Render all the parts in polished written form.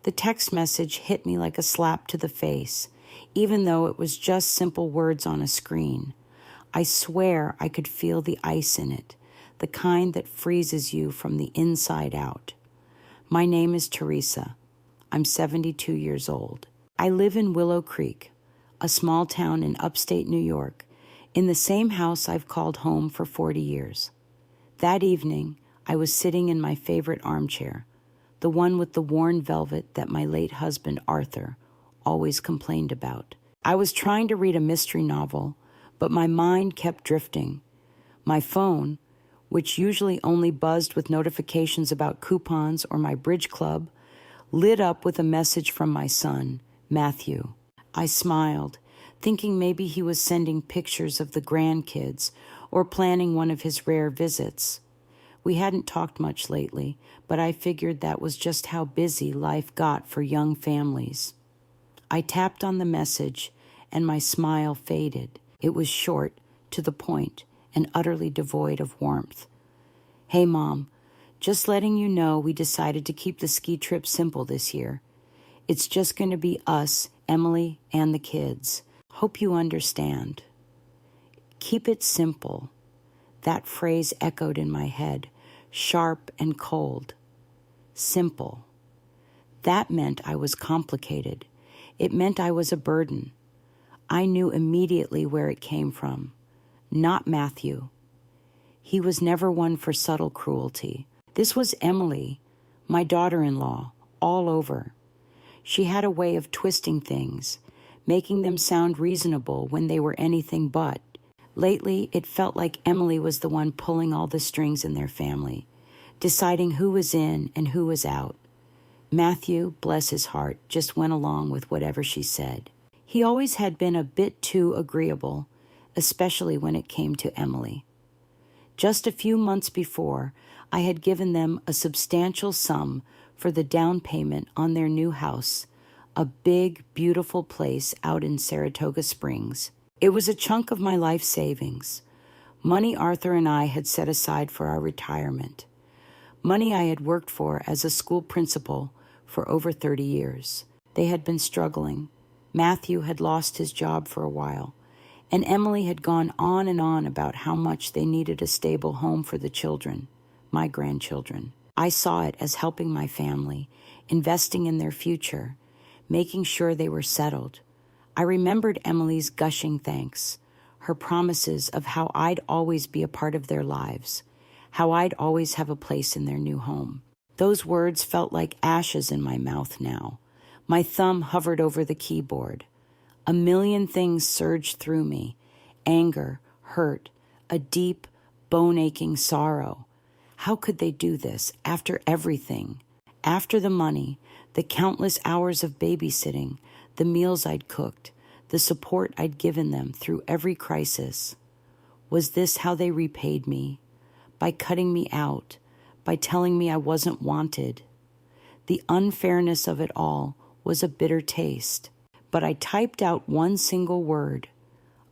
The text message hit me like a slap to the face, even though it was just simple words on a screen. I swear I could feel the ice in it, the kind that freezes you from the inside out. My name is Teresa. I'm 72 years old. I live in Willow Creek, a small town in upstate New York, in the same house I've called home for 40 years. That evening, I was sitting in my favorite armchair, the one with the worn velvet that my late husband, Arthur, always complained about. I was trying to read a mystery novel, but my mind kept drifting. My phone, which usually only buzzed with notifications about coupons or my bridge club, lit up with a message from my son, Matthew. I smiled, thinking maybe he was sending pictures of the grandkids or planning one of his rare visits. We hadn't talked much lately, but I figured that was just how busy life got for young families. I tapped on the message, and my smile faded. It was short, to the point, and utterly devoid of warmth. Hey, Mom, just letting you know we decided to keep the ski trip simple this year. It's just going to be us, Emily, and the kids. Hope you understand. Keep it simple. That phrase echoed in my head, sharp and cold. Simple. That meant I was complicated. It meant I was a burden. I knew immediately where it came from. Not Matthew. He was never one for subtle cruelty. This was Emily, my daughter-in-law, all over. She had a way of twisting things, making them sound reasonable when they were anything but. Lately, it felt like Emily was the one pulling all the strings in their family, deciding who was in and who was out. Matthew, bless his heart, just went along with whatever she said. He always had been a bit too agreeable, especially when it came to Emily. Just a few months before, I had given them a substantial sum for the down payment on their new house, a big, beautiful place out in Saratoga Springs. It was a chunk of my life savings, money Arthur and I had set aside for our retirement, money I had worked for as a school principal for over 30 years. They had been struggling. Matthew had lost his job for a while, and Emily had gone on and on about how much they needed a stable home for the children, my grandchildren. I saw it as helping my family, investing in their future, making sure they were settled. I remembered Emily's gushing thanks, her promises of how I'd always be a part of their lives, how I'd always have a place in their new home. Those words felt like ashes in my mouth now. My thumb hovered over the keyboard. A million things surged through me: anger, hurt, a deep, bone-aching sorrow. How could they do this after everything? After the money, the countless hours of babysitting, the meals I'd cooked, the support I'd given them through every crisis. Was this how they repaid me? By cutting me out, by telling me I wasn't wanted. The unfairness of it all was a bitter taste, but I typed out one single word: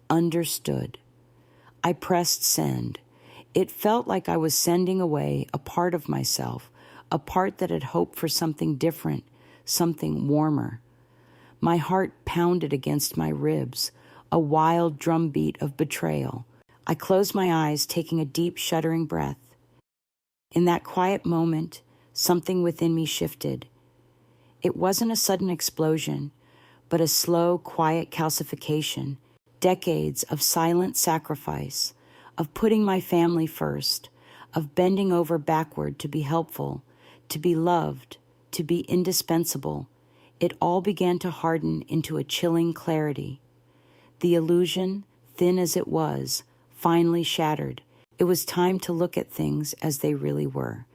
understood. I pressed send. It felt like I was sending away a part of myself, a part that had hoped for something different, something warmer. My heart pounded against my ribs, a wild drumbeat of betrayal. I closed my eyes, taking a deep, shuddering breath. In that quiet moment, something within me shifted. It wasn't a sudden explosion, but a slow, quiet calcification, decades of silent sacrifice, of putting my family first, of bending over backward to be helpful, to be loved, to be indispensable. It all began to harden into a chilling clarity. The illusion, thin as it was, finally shattered. It was time to look at things as they really were.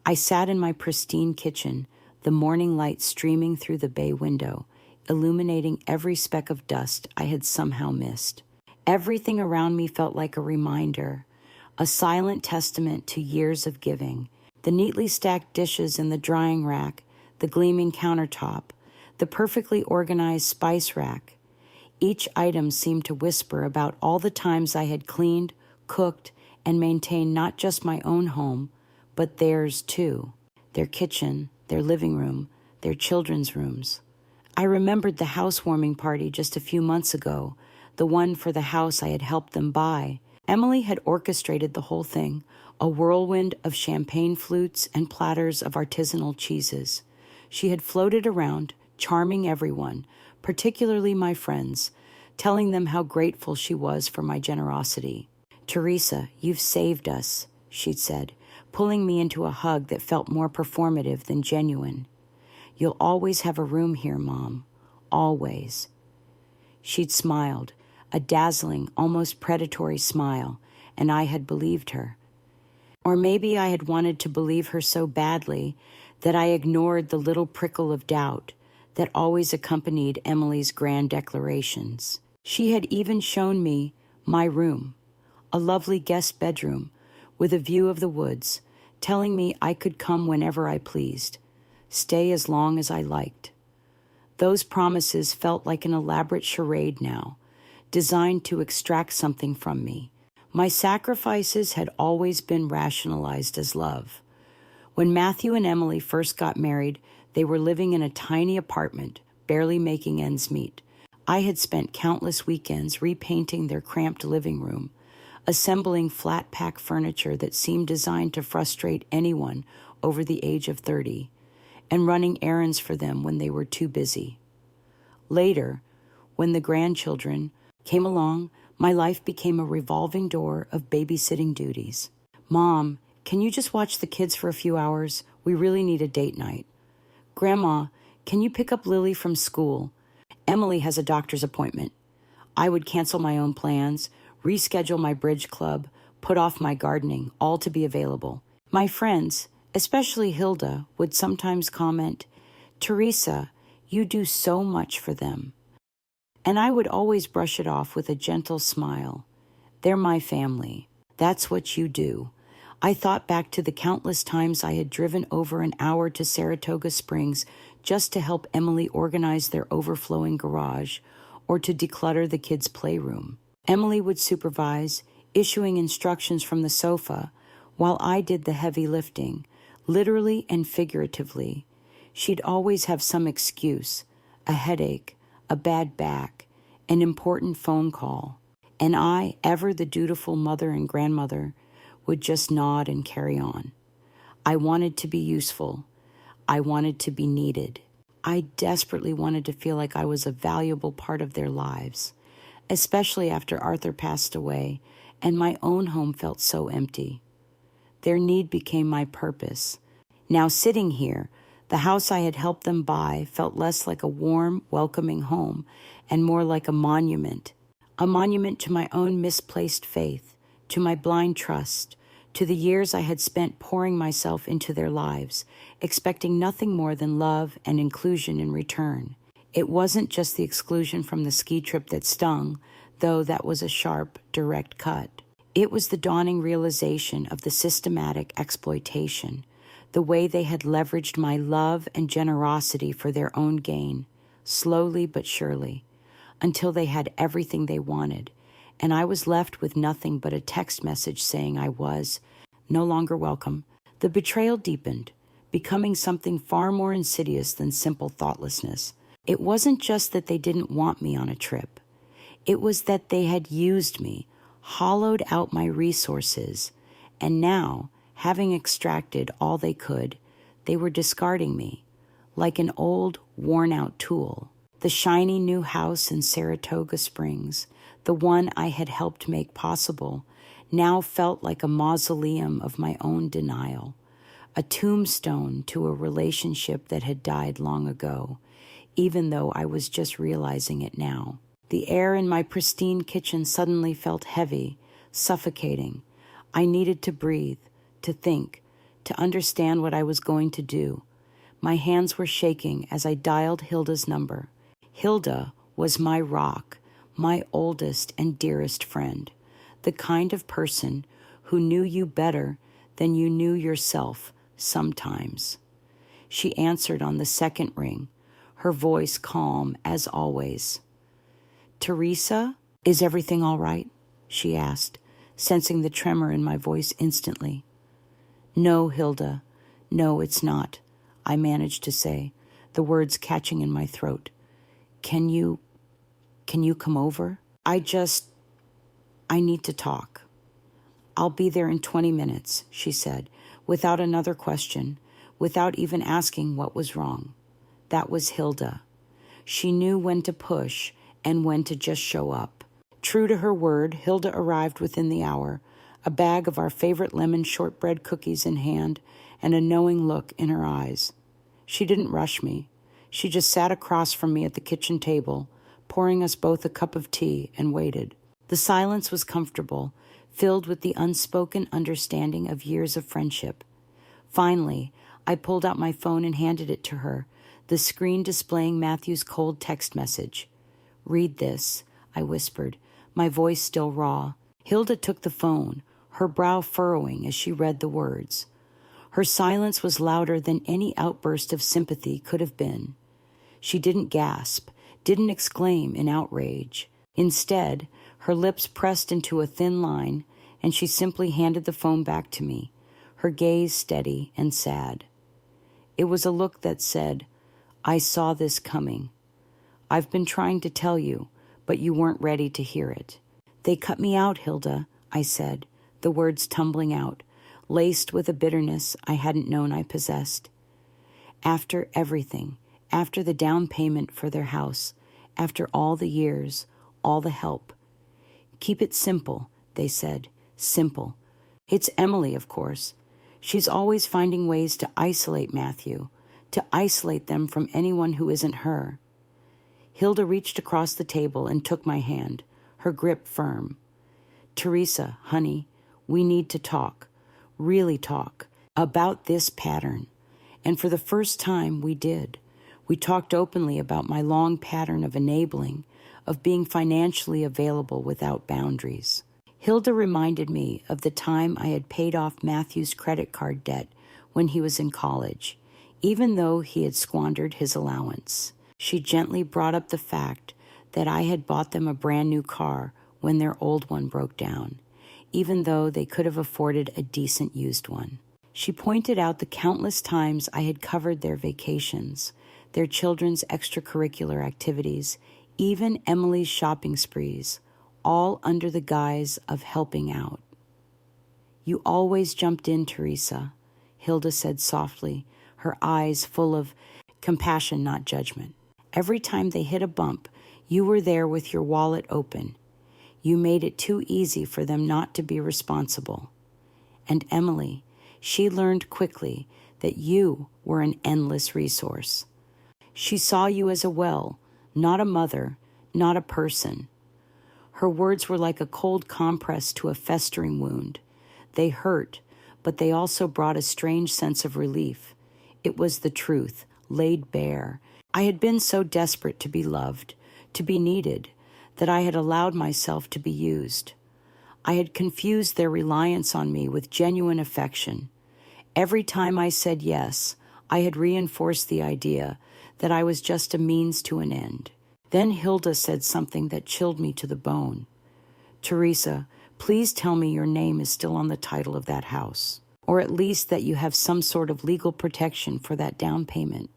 I sat in my pristine kitchen, the morning light streaming through the bay window, illuminating every speck of dust I had somehow missed. Everything around me felt like a reminder, a silent testament to years of giving. The neatly stacked dishes in the drying rack, the gleaming countertop, the perfectly organized spice rack. Each item seemed to whisper about all the times I had cleaned, cooked, and maintained not just my own home, but theirs too. Their kitchen, their living room, their children's rooms. I remembered the housewarming party just a few months ago, the one for the house I had helped them buy. Emily had orchestrated the whole thing, a whirlwind of champagne flutes and platters of artisanal cheeses. She had floated around, charming everyone, particularly my friends, telling them how grateful she was for my generosity. "Teresa, you've saved us," she'd said, pulling me into a hug that felt more performative than genuine. "You'll always have a room here, Mom. Always." She'd smiled, a dazzling, almost predatory smile, and I had believed her. Or maybe I had wanted to believe her so badly that I ignored the little prickle of doubt that always accompanied Emily's grand declarations. She had even shown me my room, a lovely guest bedroom with a view of the woods, telling me I could come whenever I pleased, stay as long as I liked. Those promises felt like an elaborate charade now, designed to extract something from me. My sacrifices had always been rationalized as love. When Matthew and Emily first got married, they were living in a tiny apartment, barely making ends meet. I had spent countless weekends repainting their cramped living room, assembling flat-pack furniture that seemed designed to frustrate anyone over the age of 30, and running errands for them when they were too busy. Later, when the grandchildren came along, my life became a revolving door of babysitting duties. "Mom, can you just watch the kids for a few hours? We really need a date night." "Grandma, can you pick up Lily from school? Emily has a doctor's appointment." I would cancel my own plans, reschedule my bridge club, put off my gardening, all to be available. My friends, especially Hilda, would sometimes comment, "Teresa, you do so much for them." And I would always brush it off with a gentle smile. "They're my family. That's what you do." I thought back to the countless times I had driven over an hour to Saratoga Springs just to help Emily organize their overflowing garage or to declutter the kids' playroom. Emily would supervise, issuing instructions from the sofa, while I did the heavy lifting, literally and figuratively. She'd always have some excuse, a headache, a bad back, an important phone call, and I, ever the dutiful mother and grandmother, would just nod and carry on. I wanted to be useful. I wanted to be needed. I desperately wanted to feel like I was a valuable part of their lives, especially after Arthur passed away and my own home felt so empty. Their need became my purpose. Now sitting here, the house I had helped them buy felt less like a warm, welcoming home and more like a monument to my own misplaced faith, to my blind trust, to the years I had spent pouring myself into their lives, expecting nothing more than love and inclusion in return. It wasn't just the exclusion from the ski trip that stung, though that was a sharp, direct cut. It was the dawning realization of the systematic exploitation, the way they had leveraged my love and generosity for their own gain, slowly but surely, until they had everything they wanted, and I was left with nothing but a text message saying I was no longer welcome. The betrayal deepened, becoming something far more insidious than simple thoughtlessness. It wasn't just that they didn't want me on a trip. It was that they had used me, hollowed out my resources, and now, having extracted all they could, they were discarding me, like an old, worn-out tool. The shiny new house in Saratoga Springs, the one I had helped make possible, now felt like a mausoleum of my own denial, a tombstone to a relationship that had died long ago, even though I was just realizing it now. The air in my pristine kitchen suddenly felt heavy, suffocating. I needed to breathe, to think, to understand what I was going to do. My hands were shaking as I dialed Hilda's number. Hilda was my rock, my oldest and dearest friend, the kind of person who knew you better than you knew yourself sometimes. She answered on the second ring, her voice calm as always. "Teresa, is everything all right?" she asked, sensing the tremor in my voice instantly. "No, Hilda, no, it's not," I managed to say, the words catching in my throat. Can you come over? I need to talk. I'll be there in 20 minutes, she said, without another question, without even asking what was wrong. That was Hilda. She knew when to push and when to just show up. True to her word, Hilda arrived within the hour, a bag of our favorite lemon shortbread cookies in hand and a knowing look in her eyes. She didn't rush me. She just sat across from me at the kitchen table, pouring us both a cup of tea, and waited. The silence was comfortable, filled with the unspoken understanding of years of friendship. Finally, I pulled out my phone and handed it to her, the screen displaying Matthew's cold text message. "Read this," I whispered, my voice still raw. Hilda took the phone, her brow furrowing as she read the words. Her silence was louder than any outburst of sympathy could have been. She didn't gasp, didn't exclaim in outrage. Instead, her lips pressed into a thin line, and she simply handed the phone back to me, her gaze steady and sad. It was a look that said, "I saw this coming. I've been trying to tell you, but you weren't ready to hear it." "They cut me out, Hilda," I said, the words tumbling out, laced with a bitterness I hadn't known I possessed. "After everything, after the down payment for their house, after all the years, all the help. Keep it simple," they said, "simple. It's Emily, of course. She's always finding ways to isolate Matthew, to isolate them from anyone who isn't her." Hilda reached across the table and took my hand, her grip firm. "Teresa, honey, we need to talk, really talk, about this pattern." And for the first time, we did. We talked openly about my long pattern of enabling, of being financially available without boundaries. Hilda reminded me of the time I had paid off Matthew's credit card debt when he was in college, even though he had squandered his allowance. She gently brought up the fact that I had bought them a brand new car when their old one broke down, even though they could have afforded a decent used one. She pointed out the countless times I had covered their vacations, their children's extracurricular activities, even Emily's shopping sprees, all under the guise of helping out. "You always jumped in, Teresa," Hilda said softly, her eyes full of compassion, not judgment. "Every time they hit a bump, you were there with your wallet open. You made it too easy for them not to be responsible. And Emily, she learned quickly that you were an endless resource. She saw you as a well, not a mother, not a person." Her words were like a cold compress to a festering wound. They hurt, but they also brought a strange sense of relief. It was the truth, laid bare. I had been so desperate to be loved, to be needed, that I had allowed myself to be used. I had confused their reliance on me with genuine affection. Every time I said yes, I had reinforced the idea that I was just a means to an end. Then Hilda said something that chilled me to the bone. "Teresa, please tell me your name is still on the title of that house, or at least that you have some sort of legal protection for that down payment."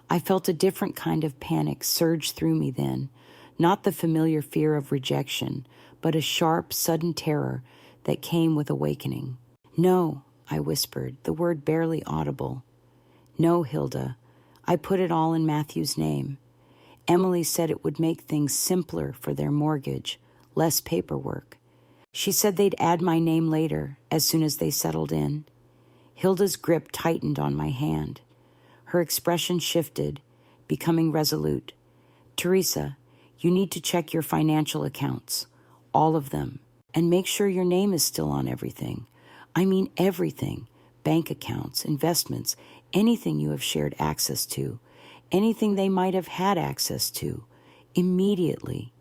I felt a different kind of panic surge through me then, not the familiar fear of rejection, but a sharp, sudden terror that came with awakening. "No," I whispered, the word barely audible. "No, Hilda, I put it all in Matthew's name. Emily said it would make things simpler for their mortgage, less paperwork. She said they'd add my name later, as soon as they settled in." Hilda's grip tightened on my hand. Her expression shifted, becoming resolute. "Teresa, you need to check your financial accounts, all of them, and make sure your name is still on everything. I mean everything, bank accounts, investments, anything you have shared access to, anything they might have had access to, immediately."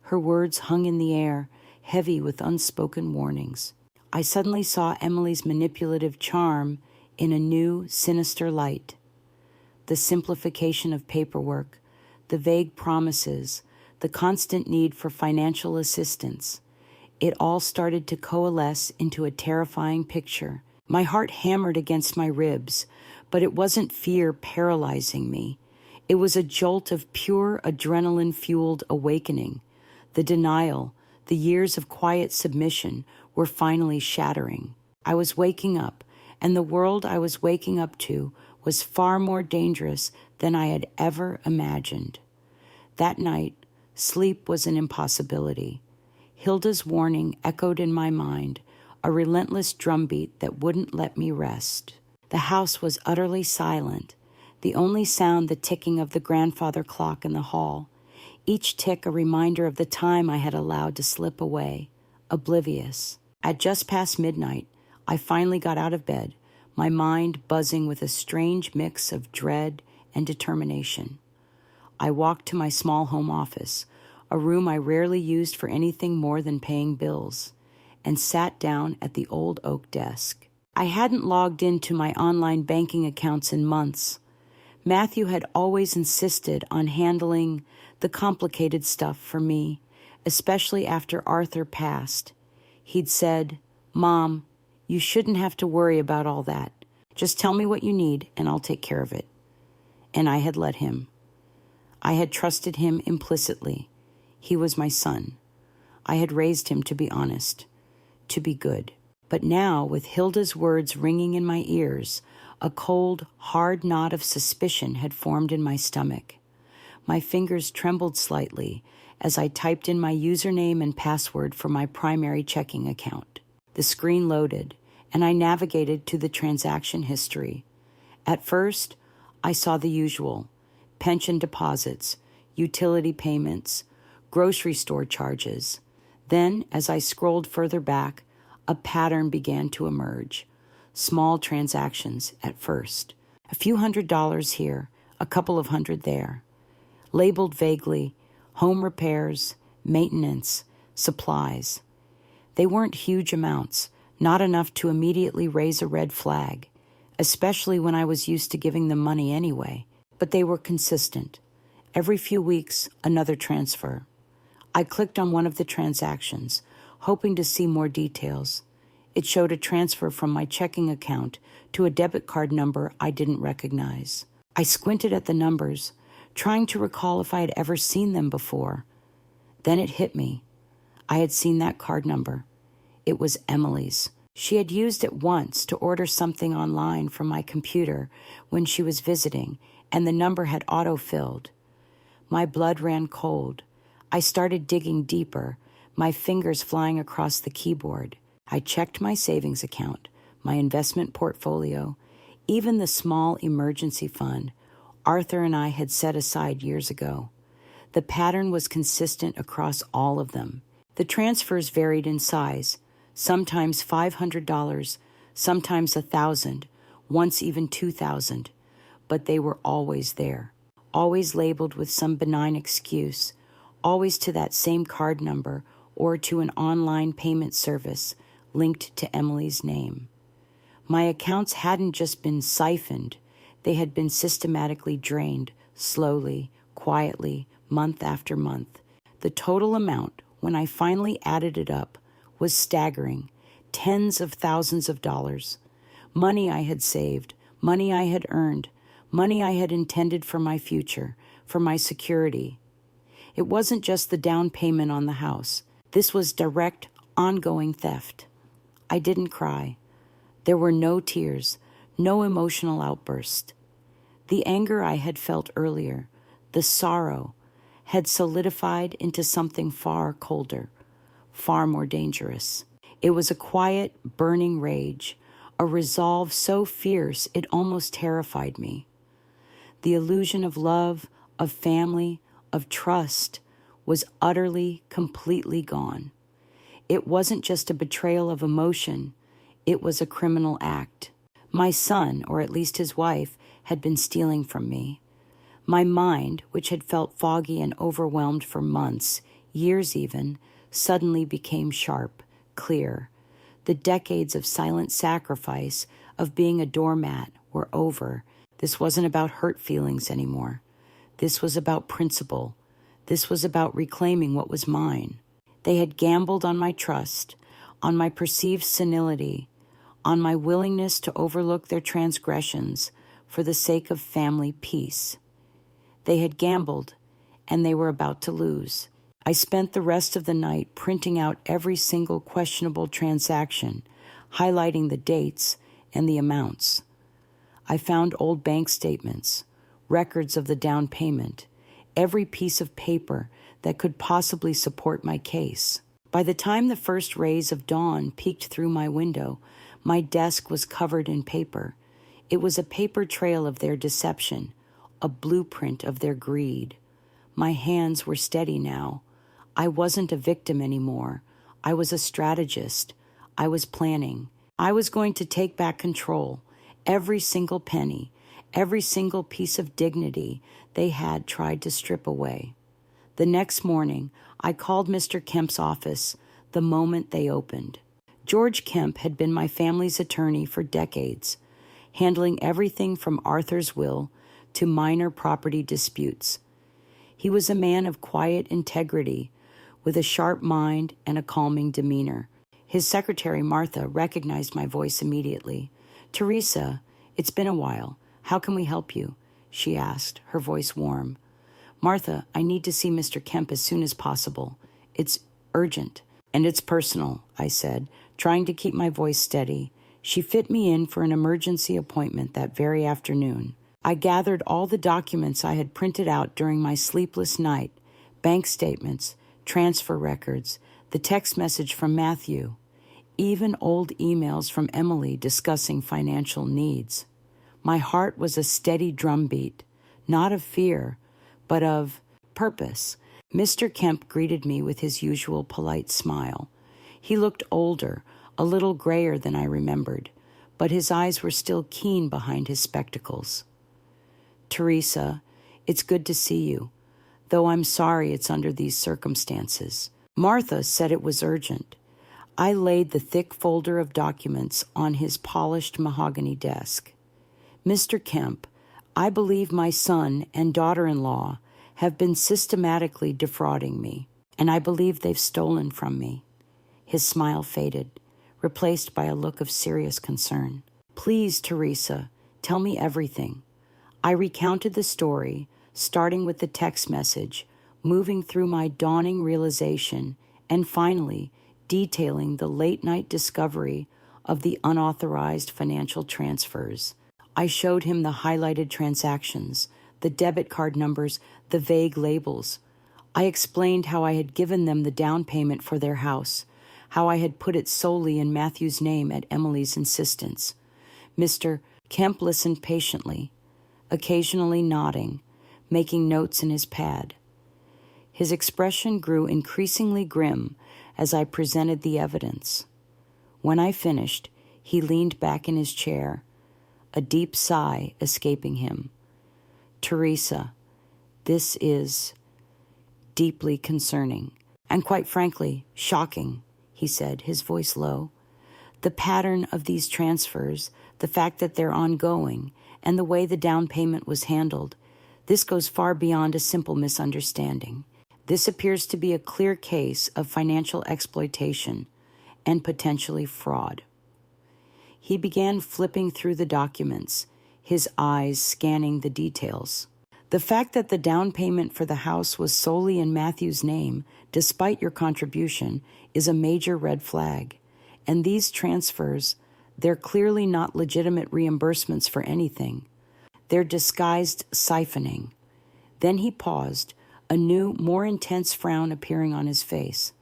Her words hung in the air, heavy with unspoken warnings. I suddenly saw Emily's manipulative charm in a new, sinister light. The simplification of paperwork, the vague promises, the constant need for financial assistance, it all started to coalesce into a terrifying picture. My heart hammered against my ribs, But it wasn't fear paralyzing me. It was a jolt of pure adrenaline-fueled awakening. The denial, the years of quiet submission were finally shattering. I was waking up, and the world I was waking up to was far more dangerous than I had ever imagined. That night, sleep was an impossibility. Hilda's warning echoed in my mind, a relentless drumbeat that wouldn't let me rest. The house was utterly silent, the only sound the ticking of the grandfather clock in the hall, each tick a reminder of the time I had allowed to slip away, oblivious. At just past midnight, I finally got out of bed, my mind buzzing with a strange mix of dread and determination. I walked to my small home office, a room I rarely used for anything more than paying bills, and sat down at the old oak desk. I hadn't logged into my online banking accounts in months. Matthew had always insisted on handling the complicated stuff for me, especially after Arthur passed. He'd said, "Mom, you shouldn't have to worry about all that. Just tell me what you need and I'll take care of it." And I had let him. I had trusted him implicitly. He was my son. I had raised him to be honest, to be good. But now, with Hilda's words ringing in my ears, a cold, hard knot of suspicion had formed in my stomach. My fingers trembled slightly as I typed in my username and password for my primary checking account. The screen loaded, and I navigated to the transaction history. At first, I saw the usual: pension deposits, utility payments, grocery store charges. Then, as I scrolled further back, a pattern began to emerge. Small transactions at first. A few $100s here, a couple of hundred there. Labeled vaguely, home repairs, maintenance, supplies. They weren't huge amounts, not enough to immediately raise a red flag, especially when I was used to giving them money anyway. But they were consistent. Every few weeks, another transfer. I clicked on one of the transactions, hoping to see more details. It showed a transfer from my checking account to a debit card number I didn't recognize. I squinted at the numbers, trying to recall if I had ever seen them before. Then it hit me. I had seen that card number. It was Emily's. She had used it once to order something online from my computer when she was visiting, and the number had auto-filled. My blood ran cold. I started digging deeper, my fingers flying across the keyboard. I checked my savings account, my investment portfolio, even the small emergency fund Arthur and I had set aside years ago. The pattern was consistent across all of them. The transfers varied in size, sometimes $500, sometimes $1,000, once even $2,000, but they were always there, always labeled with some benign excuse, always to that same card number or to an online payment service linked to Emily's name. My accounts hadn't just been siphoned, they had been systematically drained, slowly, quietly, month after month. The total amount, when I finally added it up, was staggering, tens of thousands of dollars. Money I had saved, money I had earned, money I had intended for my future, for my security. It wasn't just the down payment on the house. This was direct, ongoing theft. I didn't cry. There were no tears, no emotional outburst. The anger I had felt earlier, the sorrow, had solidified into something far colder, far more dangerous. It was a quiet, burning rage, a resolve so fierce it almost terrified me. The illusion of love, of family, of trust was utterly, completely gone. It wasn't just a betrayal of emotion, it was a criminal act. My son, or at least his wife, had been stealing from me. My mind, which had felt foggy and overwhelmed for months, years even, suddenly became sharp, clear. The decades of silent sacrifice, of being a doormat, were over. This wasn't about hurt feelings anymore. This was about principle. This was about reclaiming what was mine. They had gambled on my trust, on my perceived senility, on my willingness to overlook their transgressions, for the sake of family peace. They had gambled, and they were about to lose. I spent the rest of the night printing out every single questionable transaction, highlighting the dates and the amounts. I found old bank statements, records of the down payment, every piece of paper that could possibly support my case. By the time the first rays of dawn peeked through my window, my desk was covered in paper. It was a paper trail of their deception, a blueprint of their greed. My hands were steady now. I wasn't a victim anymore. I was a strategist. I was planning. I was going to take back control. Every single penny, every single piece of dignity they had tried to strip away. The next morning, I called Mr. Kemp's office the moment they opened. George Kemp had been my family's attorney for decades, handling everything from Arthur's will to minor property disputes. He was a man of quiet integrity, with a sharp mind and a calming demeanor. His secretary, Martha, recognized my voice immediately. "Teresa, it's been a while. How can we help you?" she asked, her voice warm. "Martha, I need to see Mr. Kemp as soon as possible. It's urgent, and it's personal," I said, trying to keep my voice steady. She fit me in for an emergency appointment that very afternoon. I gathered all the documents I had printed out during my sleepless night, bank statements, transfer records, the text message from Matthew, even old emails from Emily discussing financial needs. My heart was a steady drumbeat, not of fear, but of purpose. Mr. Kemp greeted me with his usual polite smile. He looked older, a little grayer than I remembered, but his eyes were still keen behind his spectacles. "Teresa, it's good to see you, though I'm sorry it's under these circumstances." Martha said it was urgent. I laid the thick folder of documents on his polished mahogany desk. "Mr. Kemp, I believe my son and daughter-in-law have been systematically defrauding me, and I believe they've stolen from me." His smile faded, replaced by a look of serious concern. "Please, Teresa, tell me everything." I recounted the story, starting with the text message, moving through my dawning realization, and finally detailing the late-night discovery of the unauthorized financial transfers. I showed him the highlighted transactions, the debit card numbers, the vague labels. I explained how I had given them the down payment for their house, how I had put it solely in Matthew's name at Emily's insistence. Mr. Kemp listened patiently, occasionally nodding, making notes in his pad. His expression grew increasingly grim as I presented the evidence. When I finished, he leaned back in his chair, a deep sigh escaping him. "Teresa, this is deeply concerning, and quite frankly, shocking," he said, his voice low. "The pattern of these transfers, the fact that they're ongoing, and the way the down payment was handled, this goes far beyond a simple misunderstanding. This appears to be a clear case of financial exploitation and potentially fraud." He began flipping through the documents, his eyes scanning the details. "The fact that the down payment for the house was solely in Matthew's name, despite your contribution, is a major red flag. And these transfers, they're clearly not legitimate reimbursements for anything. They're disguised siphoning." Then he paused, a new, more intense frown appearing on his face.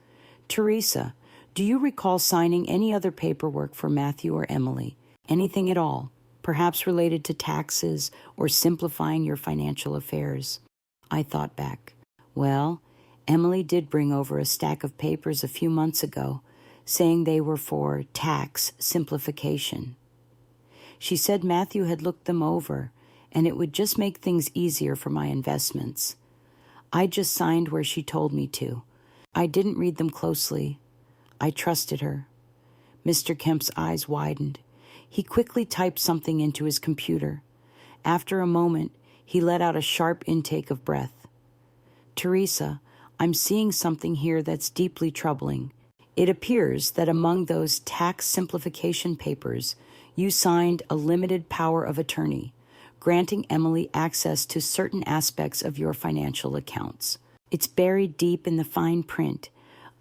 "Teresa, do you recall signing any other paperwork for Matthew or Emily? Anything at all, perhaps related to taxes or simplifying your financial affairs?" I thought back. Well, Emily did bring over a stack of papers a few months ago, saying they were for tax simplification. She said Matthew had looked them over, and it would just make things easier for my investments. I just signed where she told me to. I didn't read them closely. I trusted her. Mr. Kemp's eyes widened. He quickly typed something into his computer. After a moment, he let out a sharp intake of breath. "Teresa, I'm seeing something here that's deeply troubling. It appears that among those tax simplification papers, you signed a limited power of attorney, granting Emily access to certain aspects of your financial accounts. It's buried deep in the fine print,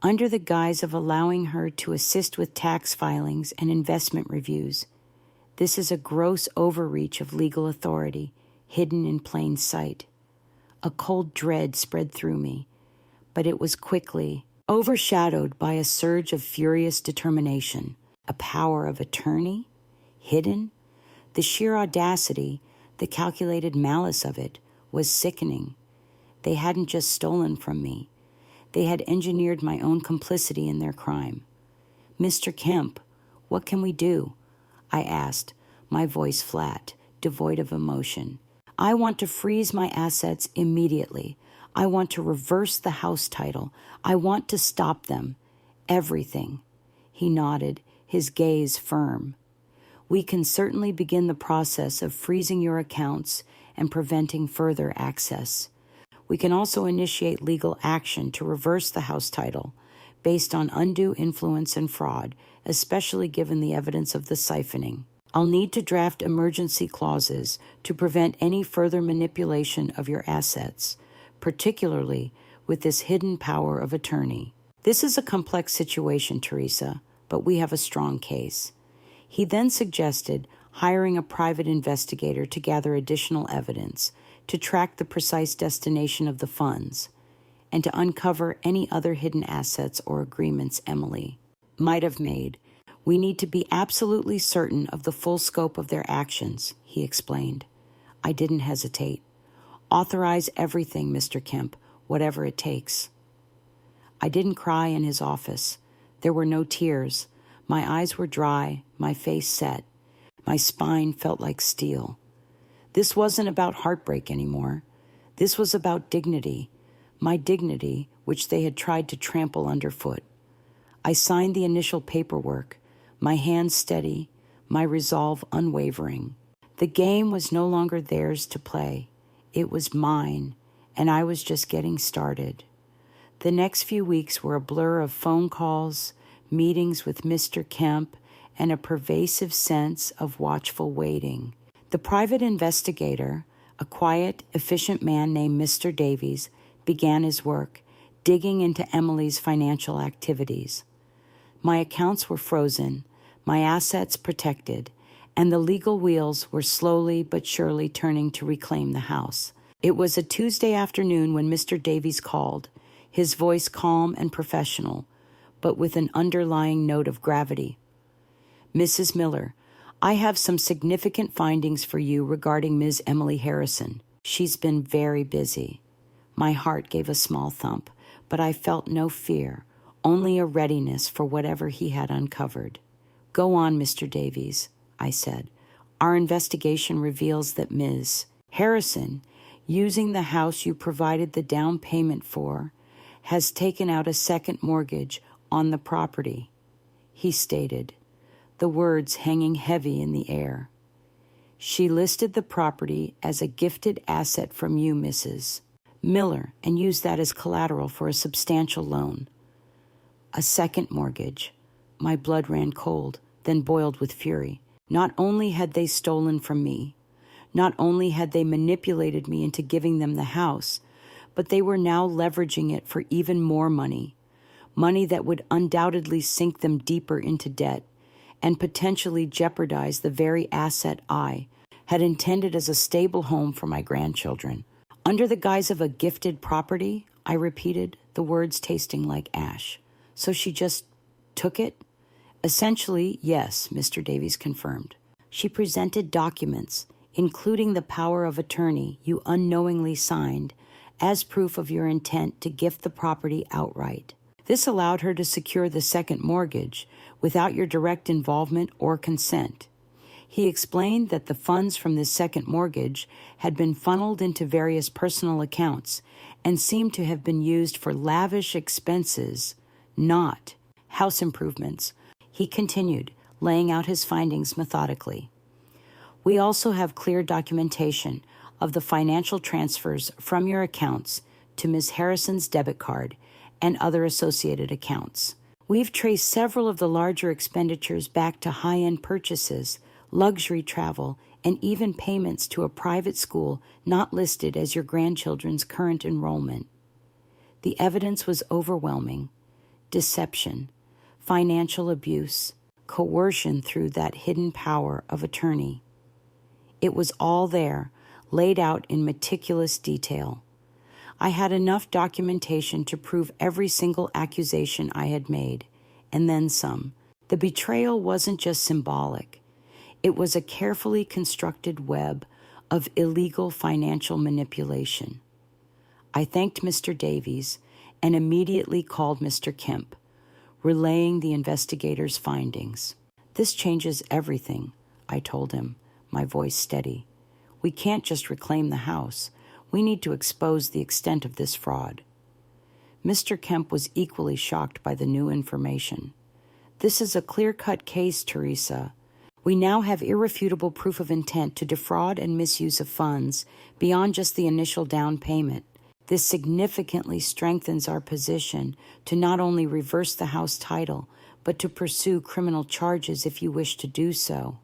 under the guise of allowing her to assist with tax filings and investment reviews. This is a gross overreach of legal authority, hidden in plain sight. A cold dread spread through me, but it was quickly overshadowed by a surge of furious determination. A power of attorney? Hidden? The sheer audacity, the calculated malice of it, was sickening. They hadn't just stolen from me. They had engineered my own complicity in their crime. "Mr. Kemp, what can we do?" I asked, my voice flat, devoid of emotion. "I want to freeze my assets immediately. I want to reverse the house title. I want to stop them. Everything." He nodded, his gaze firm. "We can certainly begin the process of freezing your accounts and preventing further access. We can also initiate legal action to reverse the house title based on undue influence and fraud, especially given the evidence of the siphoning. I'll need to draft emergency clauses to prevent any further manipulation of your assets, particularly with this hidden power of attorney. This is a complex situation, Teresa, but we have a strong case." He then suggested hiring a private investigator to gather additional evidence, to track the precise destination of the funds, and to uncover any other hidden assets or agreements Emily might have made. "We need to be absolutely certain of the full scope of their actions," he explained. I didn't hesitate. "Authorize everything, Mr. Kemp, whatever it takes." I didn't cry in his office. There were no tears. My eyes were dry, my face set. My spine felt like steel. This wasn't about heartbreak anymore. This was about dignity, my dignity, which they had tried to trample underfoot. I signed the initial paperwork, my hands steady, my resolve unwavering. The game was no longer theirs to play. It was mine, and I was just getting started. The next few weeks were a blur of phone calls, meetings with Mr. Kemp, and a pervasive sense of watchful waiting. The private investigator, a quiet, efficient man named Mr. Davies, began his work, digging into Emily's financial activities. My accounts were frozen, my assets protected, and the legal wheels were slowly but surely turning to reclaim the house. It was a Tuesday afternoon when Mr. Davies called, his voice calm and professional, but with an underlying note of gravity. "Mrs. Miller, I have some significant findings for you regarding Ms. Emily Harrison. She's been very busy." My heart gave a small thump, but I felt no fear, only a readiness for whatever he had uncovered. "Go on, Mr. Davies," I said. "Our investigation reveals that Ms. Harrison, using the house you provided the down payment for, has taken out a second mortgage on the property," he stated, the words hanging heavy in the air. "She listed the property as a gifted asset from you, Mrs. Miller, and used that as collateral for a substantial loan." A second mortgage. My blood ran cold, then boiled with fury. Not only had they stolen from me, not only had they manipulated me into giving them the house, but they were now leveraging it for even more money, money that would undoubtedly sink them deeper into debt and potentially jeopardize the very asset I had intended as a stable home for my grandchildren. "Under the guise of a gifted property," I repeated, the words tasting like ash. "So she just took it?" "Essentially, yes," Mr. Davies confirmed. "She presented documents, including the power of attorney you unknowingly signed, as proof of your intent to gift the property outright. This allowed her to secure the second mortgage without your direct involvement or consent." He explained that the funds from this second mortgage had been funneled into various personal accounts and seemed to have been used for lavish expenses, not house improvements. He continued, laying out his findings methodically. "We also have clear documentation of the financial transfers from your accounts to Ms. Harrison's debit card and other associated accounts. We've traced several of the larger expenditures back to high-end purchases luxury travel, and even payments to a private school not listed as your grandchildren's current enrollment. The evidence was overwhelming. Deception, financial abuse, coercion through that hidden power of attorney. It was all there, laid out in meticulous detail. I had enough documentation to prove every single accusation I had made, and then some. The betrayal wasn't just symbolic. It was a carefully constructed web of illegal financial manipulation. I thanked Mr. Davies and immediately called Mr. Kemp, relaying the investigator's findings. "This changes everything," I told him, my voice steady. "We can't just reclaim the house. We need to expose the extent of this fraud." Mr. Kemp was equally shocked by the new information. "This is a clear-cut case, Teresa. We now have irrefutable proof of intent to defraud and misuse of funds beyond just the initial down payment. This significantly strengthens our position to not only reverse the house title, but to pursue criminal charges if you wish to do so."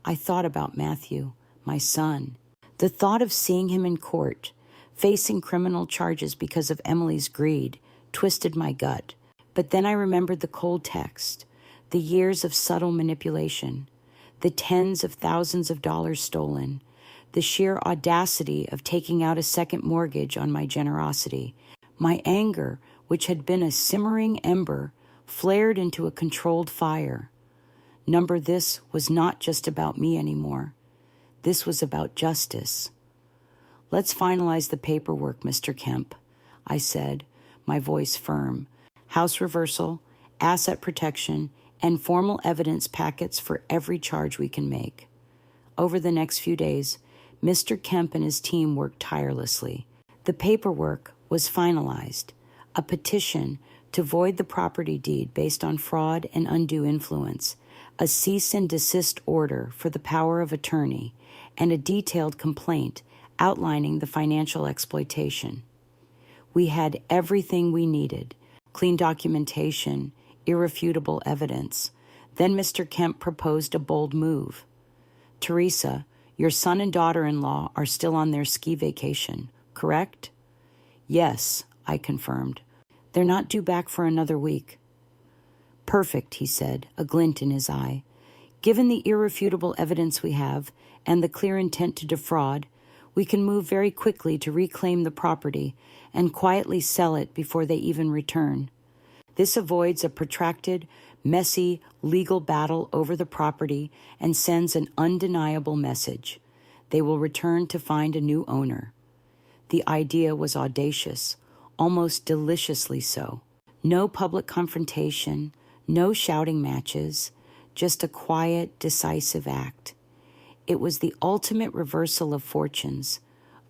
I thought about Matthew, my son. The thought of seeing him in court, facing criminal charges because of Emily's greed, twisted my gut. But then I remembered the cold text, the years of subtle manipulation, the tens of thousands of dollars stolen, the sheer audacity of taking out a second mortgage on my generosity. My anger, which had been a simmering ember, flared into a controlled fire. This was not just about me anymore. This was about justice. "Let's finalize the paperwork, Mr. Kemp," I said, my voice firm. "House reversal, asset protection, and formal evidence packets for every charge we can make." Over the next few days, Mr. Kemp and his team worked tirelessly. The paperwork was finalized, a petition to void the property deed based on fraud and undue influence, a cease and desist order for the power of attorney, and a detailed complaint outlining the financial exploitation. We had everything we needed: clean documentation, irrefutable evidence. Then Mr. Kemp proposed a bold move. "Teresa, your son and daughter-in-law are still on their ski vacation, correct?" "Yes," I confirmed. "They're not due back for another week." "Perfect," he said, a glint in his eye. "Given the irrefutable evidence we have and the clear intent to defraud, we can move very quickly to reclaim the property and quietly sell it before they even return. This avoids a protracted, messy legal battle over the property and sends an undeniable message. They will return to find a new owner." The idea was audacious, almost deliciously so. No public confrontation, no shouting matches, just a quiet, decisive act. It was the ultimate reversal of fortunes,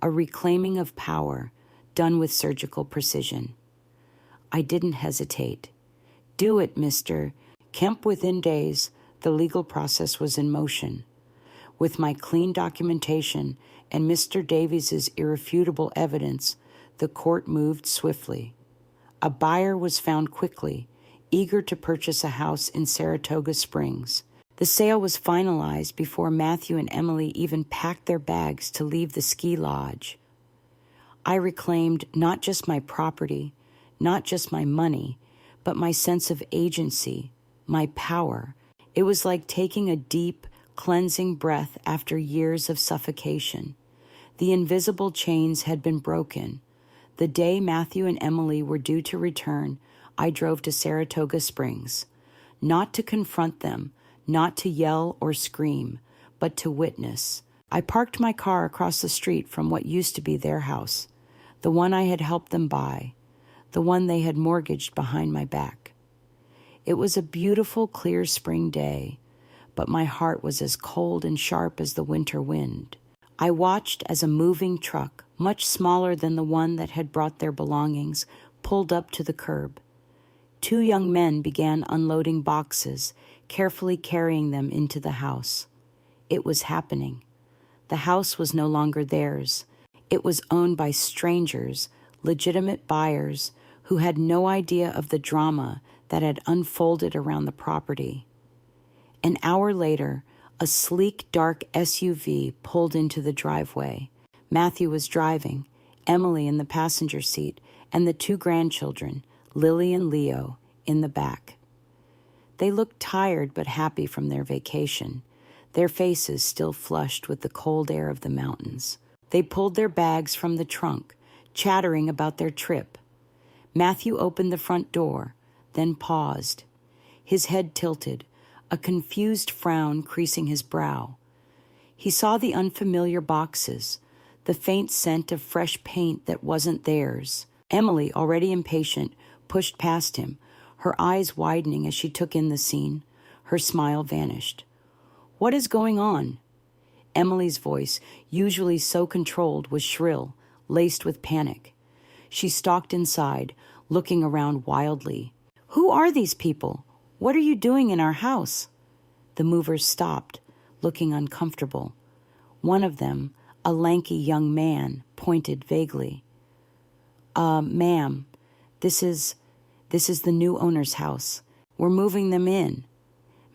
a reclaiming of power, done with surgical precision. I didn't hesitate. "Do it, Mr. Kemp." Within days, the legal process was in motion. With my clean documentation and Mr. Davies's irrefutable evidence, the court moved swiftly. A buyer was found quickly, eager to purchase a house in Saratoga Springs. The sale was finalized before Matthew and Emily even packed their bags to leave the ski lodge. I reclaimed not just my property, not just my money, but my sense of agency, my power. It was like taking a deep, cleansing breath after years of suffocation. The invisible chains had been broken. The day Matthew and Emily were due to return, I drove to Saratoga Springs, not to confront them, not to yell or scream, but to witness. I parked my car across the street from what used to be their house, the one I had helped them buy, the one they had mortgaged behind my back. It was a beautiful, clear spring day, but my heart was as cold and sharp as the winter wind. I watched as a moving truck, much smaller than the one that had brought their belongings, pulled up to the curb. Two young men began unloading boxes, carefully carrying them into the house. It was happening. The house was no longer theirs. It was owned by strangers, legitimate buyers, who had no idea of the drama that had unfolded around the property. An hour later, A sleek, dark SUV pulled into the driveway. Matthew was driving, Emily in the passenger seat, and the two grandchildren, Lily and Leo, in the back. They looked tired but happy from their vacation, their faces still flushed with the cold air of the mountains. They pulled their bags from the trunk, chattering about their trip. Matthew opened the front door, then paused. His head tilted, a confused frown creasing his brow. He saw the unfamiliar boxes, the faint scent of fresh paint that wasn't theirs. Emily, already impatient, pushed past him, her eyes widening as she took in the scene. Her smile vanished. "What is going on?" Emily's voice, usually so controlled, was shrill, laced with panic. She stalked inside, looking around wildly. "Who are these people? What are you doing in our house?" The movers stopped, looking uncomfortable. One of them, a lanky young man, pointed vaguely. Ma'am, this is the new owner's house. We're moving them in."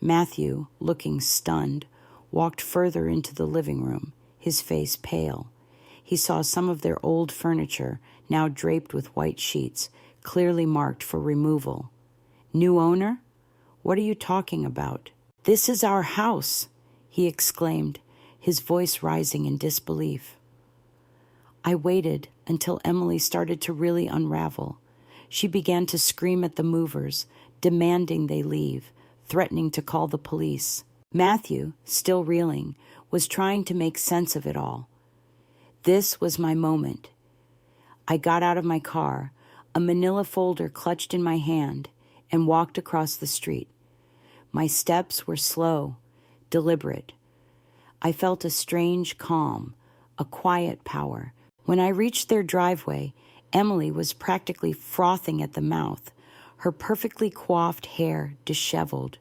Matthew, looking stunned, walked further into the living room, his face pale. He saw some of their old furniture, now draped with white sheets, clearly marked for removal. "New owner? What are you talking about?" "This is our house," he exclaimed, his voice rising in disbelief. I waited until Emily started to really unravel. She began to scream at the movers, demanding they leave, threatening to call the police. Matthew, still reeling, was trying to make sense of it all. This was my moment. I got out of my car, a manila folder clutched in my hand, and walked across the street. My steps were slow, deliberate. I felt a strange calm, a quiet power. When I reached their driveway, Emily was practically frothing at the mouth, her perfectly coiffed hair disheveled.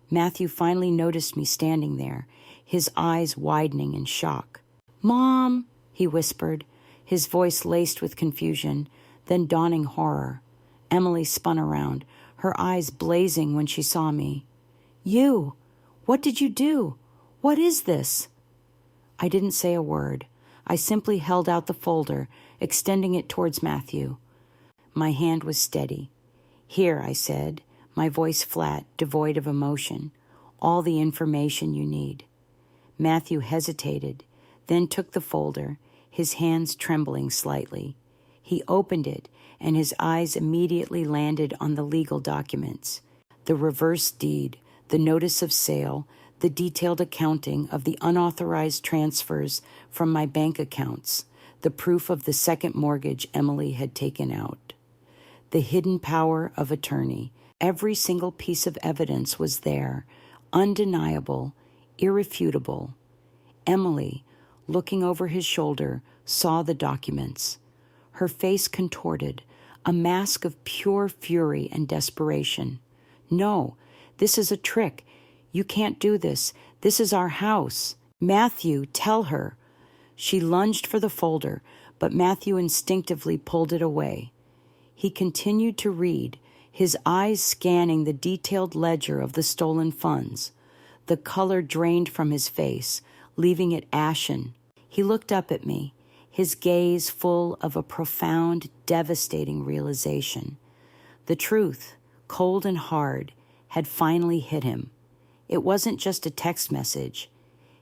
Matthew finally noticed me standing there, his eyes widening in shock. "Mom," he whispered, his voice laced with confusion, then dawning horror. Emily spun around, her eyes blazing when she saw me. "You! What did you do? What is this?" I didn't say a word. I simply held out the folder, extending it towards Matthew. My hand was steady. "Here," I said, my voice flat, devoid of emotion. "All the information you need." Matthew hesitated, then took the folder, his hands trembling slightly. He opened it, and his eyes immediately landed on the legal documents. The reverse deed, the notice of sale, the detailed accounting of the unauthorized transfers from my bank accounts, the proof of the second mortgage Emily had taken out. The hidden power of attorney. Every single piece of evidence was there, undeniable, irrefutable. Emily, looking over his shoulder, saw the documents. Her face contorted, a mask of pure fury and desperation. "No, this is a trick. You can't do this. This is our house. Matthew, tell her." She lunged for the folder, but Matthew instinctively pulled it away. He continued to read, his eyes scanning the detailed ledger of the stolen funds. The color drained from his face, leaving it ashen. He looked up at me, his gaze full of a profound, devastating realization. The truth, cold and hard, had finally hit him. It wasn't just a text message.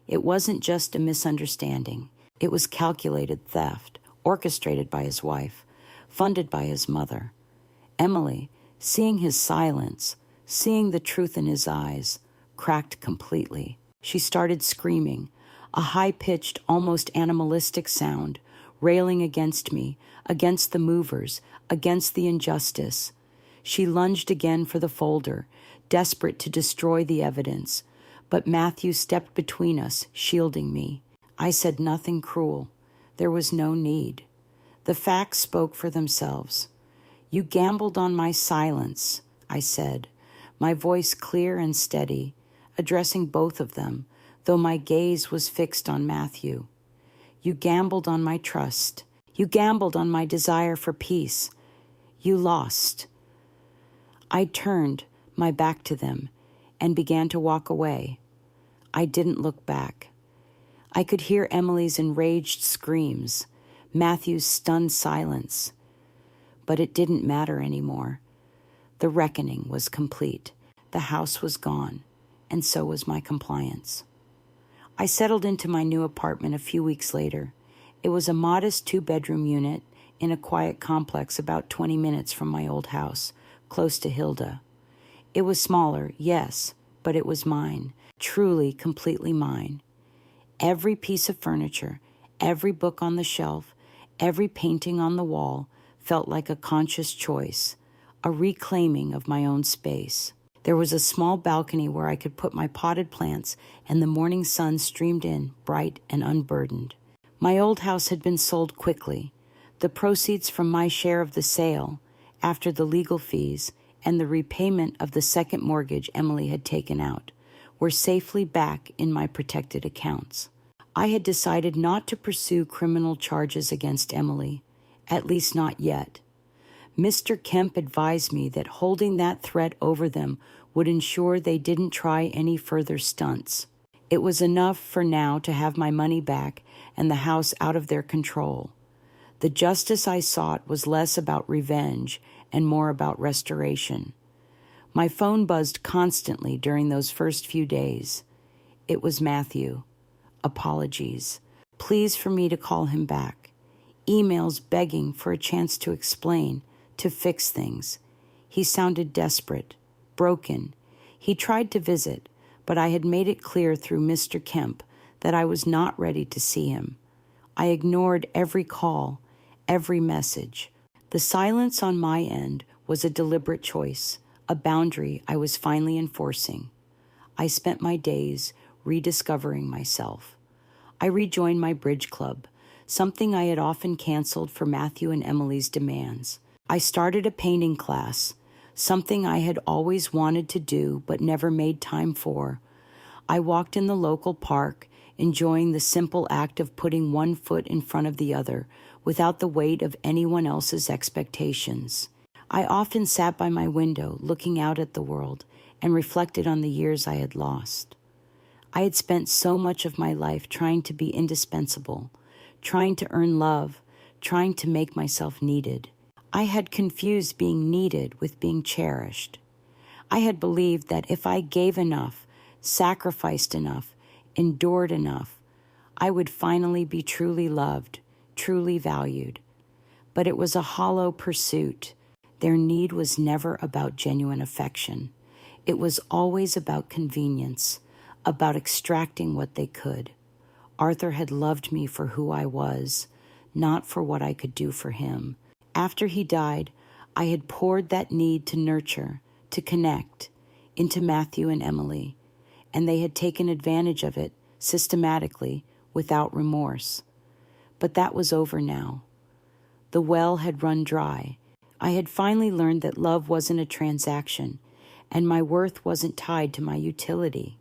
It wasn't just a misunderstanding. It was calculated theft, orchestrated by his wife, funded by his mother. Emily, seeing his silence, seeing the truth in his eyes, cracked completely. She started screaming, a high-pitched, almost animalistic sound, railing against me, against the movers, against the injustice. She lunged again for the folder, desperate to destroy the evidence, but Matthew stepped between us, shielding me. I said nothing cruel. There was no need. The facts spoke for themselves. "You gambled on my silence," I said, my voice clear and steady, addressing both of them, though my gaze was fixed on Matthew. "You gambled on my trust. You gambled on my desire for peace. You lost." I turned, my back to them, and began to walk away. I didn't look back. I could hear Emily's enraged screams, Matthew's stunned silence. But it didn't matter anymore. The reckoning was complete. The house was gone, and so was my compliance. I settled into my new apartment a few weeks later. It was a modest 2-bedroom unit in a quiet complex about 20 minutes from my old house, close to Hilda. It was smaller, yes, but it was mine, truly, completely mine. Every piece of furniture, every book on the shelf, every painting on the wall felt like a conscious choice, a reclaiming of my own space. There was a small balcony where I could put my potted plants, and the morning sun streamed in, bright and unburdened. My old house had been sold quickly. The proceeds from my share of the sale, after the legal fees and the repayment of the second mortgage Emily had taken out, were safely back in my protected accounts. I had decided not to pursue criminal charges against Emily, at least not yet. Mr. Kemp advised me that holding that threat over them would ensure they didn't try any further stunts. It was enough for now to have my money back and the house out of their control. The justice I sought was less about revenge and more about restoration. My phone buzzed constantly during those first few days. It was Matthew. Apologies. Pleas for me to call him back. Emails begging for a chance to explain, to fix things. He sounded desperate, broken. He tried to visit, but I had made it clear through Mr. Kemp that I was not ready to see him. I ignored every call, every message. The silence on my end was a deliberate choice, a boundary I was finally enforcing. I spent my days rediscovering myself. I rejoined my bridge club, something I had often canceled for Matthew and Emily's demands. I started a painting class, something I had always wanted to do but never made time for. I walked in the local park, enjoying the simple act of putting one foot in front of the other without the weight of anyone else's expectations. I often sat by my window looking out at the world and reflected on the years I had lost. I had spent so much of my life trying to be indispensable, trying to earn love, trying to make myself needed. I had confused being needed with being cherished. I had believed that if I gave enough, sacrificed enough, endured enough, I would finally be truly loved, truly valued. But it was a hollow pursuit. Their need was never about genuine affection. It was always about convenience, about extracting what they could. Arthur had loved me for who I was, not for what I could do for him. After he died, I had poured that need to nurture, to connect, into Matthew and Emily, and they had taken advantage of it systematically, without remorse. But that was over now. The well had run dry. I had finally learned that love wasn't a transaction, and my worth wasn't tied to my utility.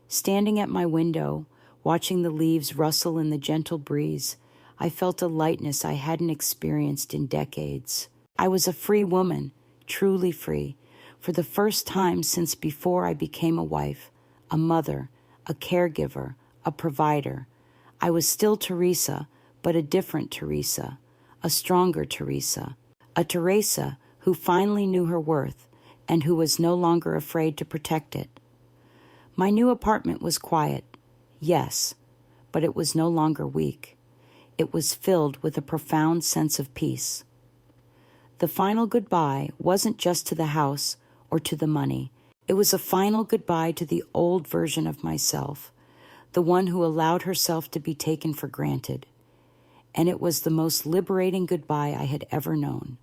Standing at my window, watching the leaves rustle in the gentle breeze, I felt a lightness I hadn't experienced in decades. I was a free woman, truly free, for the first time since before I became a wife, a mother, a caregiver, a provider. I was still Teresa, but a different Teresa, a stronger Teresa, a Teresa who finally knew her worth and who was no longer afraid to protect it. My new apartment was quiet, yes, but it was no longer weak. It was filled with a profound sense of peace. The final goodbye wasn't just to the house or to the money. It was a final goodbye to the old version of myself, the one who allowed herself to be taken for granted. And it was the most liberating goodbye I had ever known.